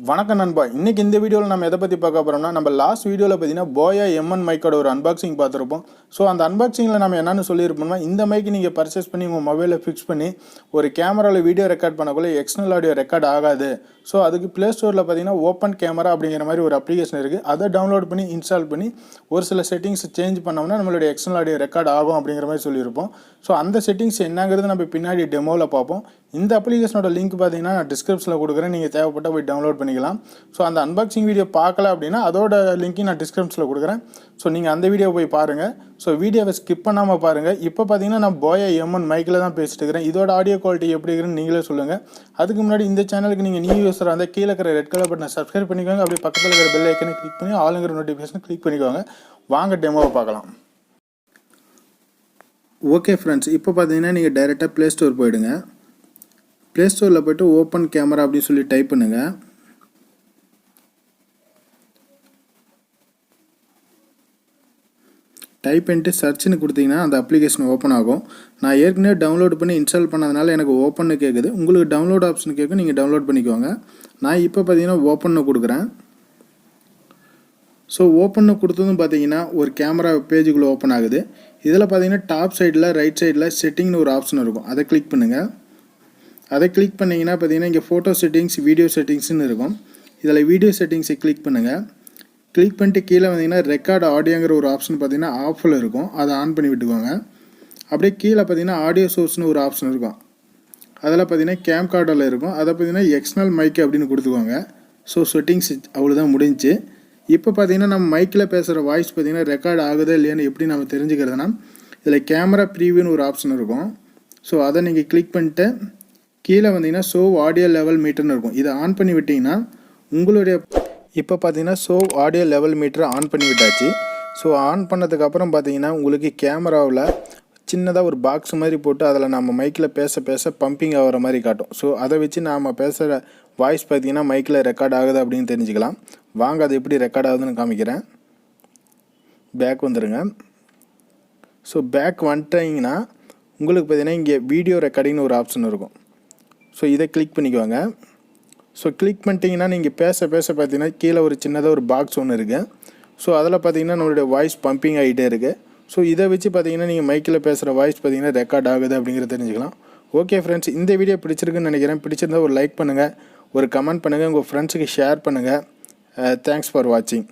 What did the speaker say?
வணக்கம் நண்பா. இன்னைக்கு இந்த வீடியோவில் நம்ம எதை பற்றி பார்க்க போகிறோம்னா, நம்ம லாஸ்ட் வீடியோவில் பார்த்தீங்கன்னா போயா எம்என் மைக்கோட ஒரு அன்பாக்சிங் பார்த்துருப்போம். ஸோ அந்த அன்பாக்சிங்கில் நம்ம என்னென்னு சொல்லியிருப்போம்னா, இந்த மைக்கு நீங்கள் பர்ச்சேஸ் பண்ணி உங்கள் மொபைலில் ஃபிக்ஸ் பண்ணி ஒரு கேமராவில் வீடியோ ரெக்கார்ட் பண்ணக்குள்ளே எக்ஸ்டர்னல் ஆடியோ ரெக்கார்ட் ஆகாது. ஸோ அதுக்கு ப்ளே ஸ்டோரில் பார்த்தீங்கன்னா ஓப்பன் கேமரா அப்படிங்கிற மாதிரி ஒரு அப்ளிகேஷன் இருக்குது. அதை டவுன்லோட் பண்ணி இன்ஸ்டால் பண்ணி ஒரு சில செட்டிங்ஸ் சேஞ்ச் பண்ணோம்னா நம்மளுடைய எக்ஸ்டர்னல் ஆடியோ ரெக்கார்ட் ஆகும் அப்படிங்கிற மாதிரி சொல்லியிருப்போம். ஸோ அந்த செட்டிங்ஸ் என்னங்கிறது நம்ம பின்னாடி டெமோவில் பார்ப்போம். இந்த அப்ளிகேஷனோட லிங்க் பார்த்தீங்கன்னா நான் டிஸ்கிரிப்ஷனில் கொடுக்குறேன், நீங்கள் தேவைப்பட்டால் போய் டவுன்லோட் பண்ணிக்கலாம். ஸோ அந்த அன்பாக்சிங் வீடியோ பார்க்கல அப்படின்னா அதோட லிங்க்கையும் நான் டிஸ்கிரிப்ஷனில் கொடுக்குறேன். ஸோ நீங்கள் அந்த வீடியோ போய் பாருங்கள். ஸோ வீடியோவை ஸ்கிப் பண்ணாமல் பாருங்கள். இப்போ பார்த்தீங்கன்னா நான் போயா எம்என் மைக்கில் தான் பேசிட்டு இருக்கிறேன். இதோட ஆடியோ குவாலிட்டி எப்படி இருக்குன்னு நீங்களே சொல்லுங்கள். அதுக்கு முன்னாடி இந்த சேனலுக்கு நீங்கள் நியூ யூஸராக இருந்தால் கீழே இருக்கிற ரெட் கலர் பட்டனை சப்ஸ்கிரைப் பண்ணிக்கோங்க. அப்படியே பக்கத்தில் இருக்கிற பெல் ஐக்கனை கிளிக் பண்ணி ஆளுங்கிற நோட்டிஃபிகேஷன் கிளிக் பண்ணிக்கோங்க. வாங்க டெமோவை பார்க்கலாம். ஓகே ஃப்ரெண்ட்ஸ், இப்போ பார்த்தீங்கன்னா நீங்கள் டைரெக்டாக ப்ளே ஸ்டோர் போயிடுங்க. ப்ளே ஸ்டோரில் போய்ட்டு ஓப்பன் கேமரா அப்படின்னு சொல்லி டைப் பண்ணுங்கள். டைப் பண்ணிட்டு சர்ச்னு கொடுத்தீங்கன்னா அந்த அப்ளிகேஷன் ஓப்பன் ஆகும். நான் ஏற்கனவே டவுன்லோட் பண்ணி இன்ஸ்டால் பண்ணதுனால எனக்கு ஓப்பன்னு கேட்குது. உங்களுக்கு டவுன்லோட் ஆப்ஷன் கேட்கும், நீங்கள் டவுன்லோட் பண்ணிக்கோங்க. நான் இப்போ பார்த்தீங்கன்னா ஓப்பன்னு கொடுக்குறேன். ஸோ ஓப்பன்னு கொடுத்ததும் பார்த்தீங்கன்னா ஒரு கேமரா பேஜுக்குள்ளே ஓப்பன் ஆகுது. இதில் பார்த்தீங்கன்னா டாப் சைடில் ரைட் சைடில் செட்டிங்னு ஒரு ஆப்ஷன் இருக்கும், அதை கிளிக் பண்ணுங்கள். அதை கிளிக் பண்ணிங்கன்னா பார்த்தீங்கன்னா இங்கே ஃபோட்டோ செட்டிங்ஸ், வீடியோ செட்டிங்ஸ்னு இருக்கும். இதில் வீடியோ செட்டிங்ஸை கிளிக் பண்ணுங்கள். கிளிக் பண்ணிட்டு கீழே வந்தீங்கன்னா ரெக்கார்ட் ஆடியோங்கிற ஒரு ஆப்ஷன் பார்த்தீங்கன்னா ஆஃபில் இருக்கும், அதை ஆன் பண்ணி விட்டுக்கோங்க. அப்படியே கீழே பார்த்தீங்கன்னா ஆடியோ சோர்ஸ்னு ஒரு ஆப்ஷன் இருக்கும், அதில் பார்த்தீங்கன்னா கேம் கார்டில் இருக்கும், அதை பார்த்தீங்கன்னா எக்ஸ்டர்னல் மைக் அப்படின்னு கொடுத்துக்கோங்க. ஸோ செட்டிங்ஸ் அவ்வளோதான் முடிஞ்சு. இப்போ பார்த்தீங்கன்னா நம்ம மைக்கில் பேசுகிற வாய்ஸ் பார்த்தீங்கன்னா ரெக்கார்ட் ஆகுதா இல்லையான்னு எப்படி நம்ம தெரிஞ்சுக்கிறதுனா, இதில் கேமரா ப்ரீவியூன்னு ஒரு ஆப்ஷன் இருக்கும். ஸோ அதை நீங்கள் கிளிக் பண்ணிட்டு கீழே வந்தீங்கன்னா ஷோ ஆடியோ லெவல் மீட்டர்னு இருக்கும், இதை ஆன் பண்ணி விட்டிங்கன்னா உங்களுடைய இப்போ பார்த்தீங்கன்னா ஷோ ஆடியோ லெவல் மீட்டரை ஆன் பண்ணி விட்டாச்சு. ஸோ ஆன் பண்ணதுக்கப்புறம் பார்த்தீங்கன்னா உங்களுக்கு கேமராவில் சின்னதாக ஒரு பாக்ஸ் மாதிரி போட்டு அதில் நம்ம மைக்கில் பேச பம்பிங் ஆகிற மாதிரி காட்டும். ஸோ அதை வச்சு நாம் பேசுகிற வாய்ஸ் பார்த்தீங்கன்னா மைக்கில் ரெக்கார்ட் ஆகுது அப்படின்னு தெரிஞ்சுக்கலாம். வாங்க அது எப்படி ரெக்கார்ட் ஆகுதுன்னு காமிக்கிறேன். பேக் வந்துடுங்க. ஸோ பேக் வந்துட்டீங்கன்னா உங்களுக்கு பார்த்தீங்கன்னா இங்கே வீடியோ ரெக்கார்டிங்னு ஒரு ஆப்ஷன் இருக்கும். ஸோ இதை கிளிக் பண்ணிக்குவாங்க. ஸோ கிளிக் பண்ணிட்டீங்கன்னா நீங்கள் பேச பார்த்தீங்கன்னா கீழே ஒரு சின்னதாக ஒரு பாக்ஸ் ஒன்று இருக்குது. ஸோ அதில் பார்த்தீங்கன்னா நம்மளுடைய வாய்ஸ் பம்பிங் ஆகிட்டே இருக்குது. ஸோ இதை வச்சு பார்த்தீங்கன்னா நீங்கள் மைக்கில் பேசுகிற வாய்ஸ் பார்த்தீங்கன்னா ரெக்கார்ட் ஆகுது அப்படிங்கிறத தெரிஞ்சுக்கலாம். ஓகே ஃப்ரெண்ட்ஸ், இந்த வீடியோ பிடிச்சிருக்குன்னு நினைக்கிறேன். பிடிச்சிருந்தால் ஒரு லைக் பண்ணுங்கள், ஒரு கமெண்ட் பண்ணுங்கள், உங்கள் ஃப்ரெண்ட்ஸுக்கு ஷேர் பண்ணுங்கள். தேங்க்ஸ் ஃபார் வாட்சிங்.